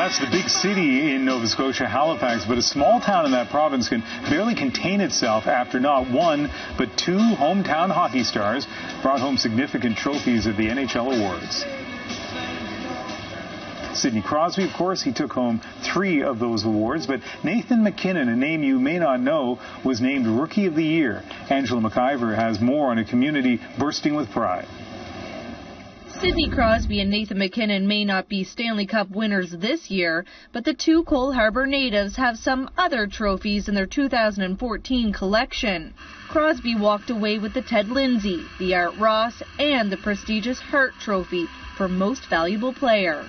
that's the big city in Nova Scotia, Halifax, but a small town in that province can barely contain itself after not one, but two hometown hockey stars brought home significant trophies at the NHL Awards. Sidney Crosby, of course, he took home 3 of those awards, but Nathan MacKinnon, a name you may not know, was named Rookie of the Year. Angela McIver has more on a community bursting with pride. Sidney Crosby and Nathan MacKinnon may not be Stanley Cup winners this year, but the two Cole Harbour natives have some other trophies in their 2014 collection. Crosby walked away with the Ted Lindsay, the Art Ross, and the prestigious Hart Trophy for Most Valuable Player.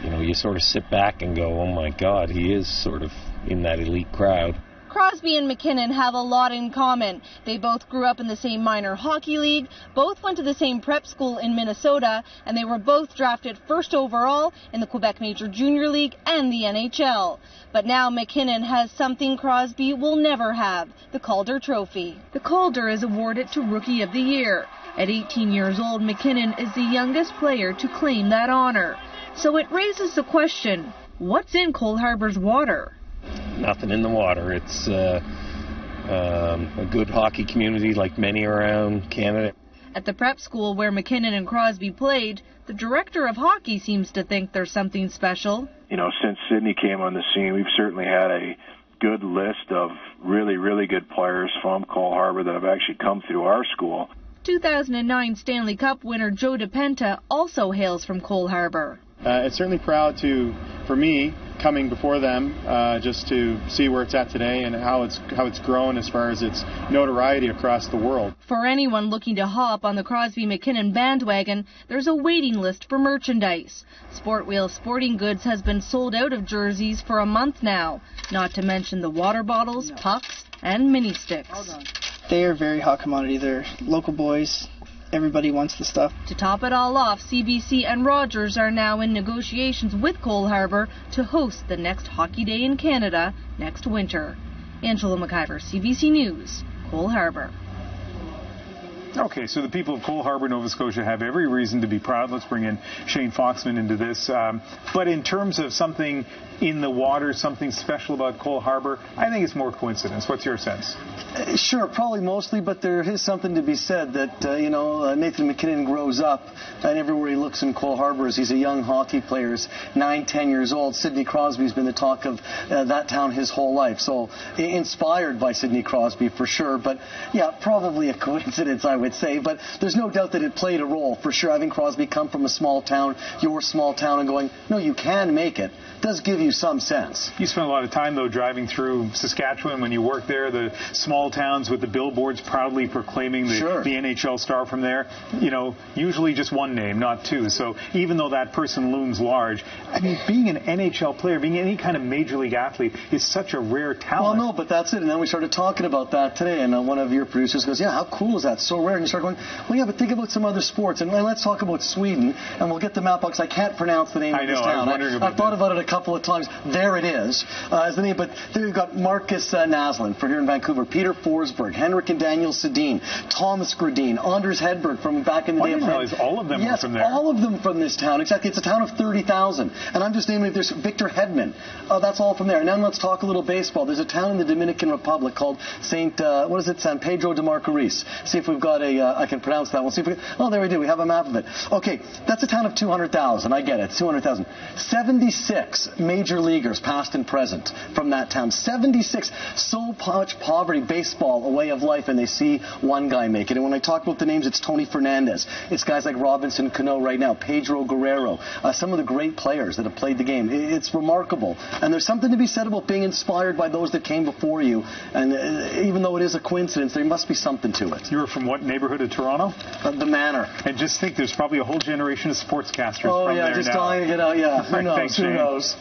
You know, you sort of sit back and go, oh my God, he is sort of in that elite crowd. Crosby and MacKinnon have a lot in common. They both grew up in the same minor hockey league, both went to the same prep school in Minnesota, and they were both drafted first overall in the Quebec Major Junior League and the NHL. But now MacKinnon has something Crosby will never have, the Calder Trophy. The Calder is awarded to Rookie of the Year. At 18 years old, MacKinnon is the youngest player to claim that honor. So it raises the question, what's in Cole Harbour's water? Nothing in the water. It's a good hockey community like many around Canada. At the prep school where MacKinnon and Crosby played, the director of hockey seems to think there's something special. You know, since Sidney came on the scene, we've certainly had a good list of really, really good players from Cole Harbour that have actually come through our school. 2009 Stanley Cup winner Joe DePenta also hails from Cole Harbour. It's certainly proud for me, coming before them, just to see where it's at today and how it's grown as far as its notoriety across the world. For anyone looking to hop on the Crosby-MacKinnon bandwagon, there's a waiting list for merchandise. Sport Wheel Sporting Goods has been sold out of jerseys for a month now, not to mention the water bottles, pucks, and mini sticks. They are a very hot commodity. They're local boys. Everybody wants the stuff. To top it all off, CBC and Rogers are now in negotiations with Cole Harbour to host the next Hockey Day in Canada next winter. Angela McIver, CBC News, Cole Harbour. Okay, so the people of Cole Harbour, Nova Scotia have every reason to be proud. Let's bring in Shane Foxman into this. But in terms of something in the water, something special about Cole Harbour, I think it's more coincidence. What's your sense? Sure, probably mostly, but there is something to be said that, Nathan MacKinnon grows up, and everywhere he looks in Cole Harbour as he's a young hockey player, is 9, 10 years old. Sidney Crosby's been the talk of that town his whole life. So inspired by Sidney Crosby for sure, but yeah, probably a coincidence, I would say, but there's no doubt that it played a role for sure. Having Crosby come from a small town, your small town, and going, no, you can make it, does give you some sense. You spent a lot of time, though, driving through Saskatchewan when you worked there, the small towns with the billboards proudly proclaiming the NHL star from there. You know, usually just one name, not two. So even though that person looms large, I mean, being an NHL player, being any kind of major league athlete is such a rare talent. Well, no, but that's it. And then we started talking about that today, and one of your producers goes, yeah, how cool is that? So rare. And you start going, well, yeah, but think about some other sports. And let's talk about Sweden, and we'll get the map box. I can't pronounce the name of this town. I was wondering about I've thought about it a couple of times. There it is, as the name. But there you've got Marcus Naslund from here in Vancouver, Peter Forsberg, Henrik and Daniel Sedin, Thomas Gradin, Anders Hedberg from back in the day. I didn't realize all of them were from there. Yes, all of them from this town. Exactly. It's a town of 30,000. And I'm just naming it. There's Victor Hedman. That's all from there. And then let's talk a little baseball. There's a town in the Dominican Republic called San Pedro de Macorís. See if we've got I can pronounce that one. See if there we do. We have a map of it. Okay, that's a town of 200,000. I get it. 200,000. 76 major leaguers, past and present, from that town. 76. So much poverty, baseball, a way of life, and they see one guy make it. And when I talk about the names, it's Tony Fernandez. It's guys like Robinson Cano right now, Pedro Guerrero, some of the great players that have played the game. It's remarkable. And there's something to be said about being inspired by those that came before you. And even though it is a coincidence, there must be something to it. You were from what neighborhood of Toronto? The Manor. And just think, there's probably a whole generation of sportscasters from there now. Oh, yeah, just dying to get out, yeah. Who knows?